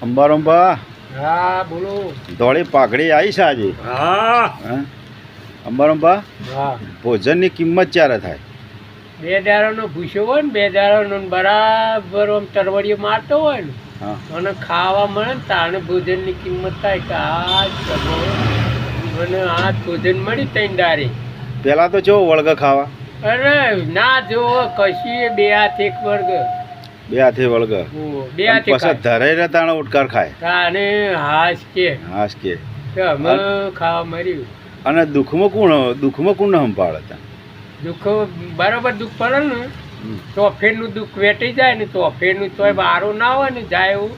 અંબારંબા હા બોલો. ધોળી પાઘડી આવી છે આજે. હા અંબારંબા હા. ભોજનની કિંમત ક્યારે થાય? 2 દાડાનો ભૂસ્યો હોય ને 2 દાડાનો ને બરાબર આમ તરવડીઓ મારતો હોય ને હા અને ખાવા મળે ને તાણે ભોજનની કિંમત થાય કે આ જ મને આ જ ભોજન મળી 3 દાડે. પેલા તો ચેવો વળગે ખાવા? અરે ના જોવો કશી 2 હાથ 1 વર્ગ. 2 હાથે વળગે. 2 હાથે પછી ખાય. ધરાઈને તાણે ઉટકાર ખાય. તાણે હાશ કે હાશ કે. અમે ખાવા મર્યું. અને દુઃખમાં કોણ સંભાળે ત્યાં? દુઃખ બરાબર દુઃખ પડે ને તોફેરનું દુઃખ વેટી જાય ને તોફેરનું તોય બારું ના હોય ને જાય એવું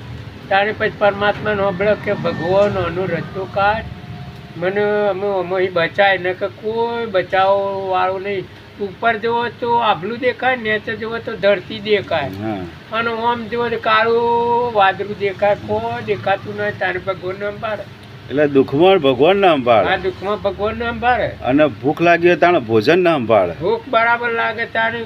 તારે પછી પરમાત્માને સાંભળે કે ભગવાન આનો રસ્તો કાઢ મને અમે બચાય ને કે કોઈ બચાવ વાળું નહીં. ઉપર જુઓ તો આભલું દેખાય, નીચે જુઓ તો ધરતી દેખાય અને આમ જુઓ તો કાળું વાદળું દેખાય, કોઈ દેખાતું નહીં. તારે ભગવાન ને સંભાળે એટલે દુઃખમાં ભગવાન ના સંભાળે. આ દુઃખમાં ભગવાન ને સંભાળે. અને ભૂખ લાગી હોય તાણે ભોજન ના સંભાળે. ભૂખ બરાબર લાગે તારે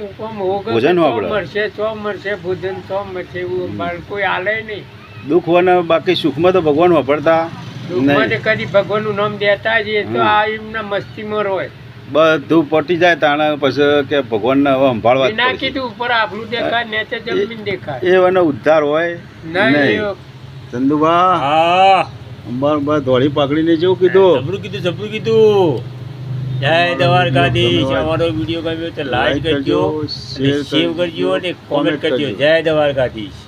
ભોજન મળશે ચો મળશે ભોજન ચો મળશે એવું સંભાળે કોઈ હાલે નહીં. દુઃખ અને બાકી સુખમાં તો ભગવાન વાપરતા દુઃખમાં તો કદી ભગવાનનું નામ દેતા જ એ તો આ એમના મસ્તીમાં હોય. બધું પટી જાય તાણે પછી કે ભગવાનને હવે સંભાળવા જ ના પડશે. કીધું ઉપર આભલું દેખાય નીચે જમીન દેખાય એ એનો ઉદ્ધાર હોય નહીં. ચંદુભા હા અંબારંબા ધોળી પાઘડીને જેવું કીધું. જબરું કીધું. જય દ્વારકાધીશ. અમારો વિડીયો ગમ્યો તો લાઈક કરજો, શેર કરજો અને કોમેન્ટ કરજો. જય દ્વારકાધીશ.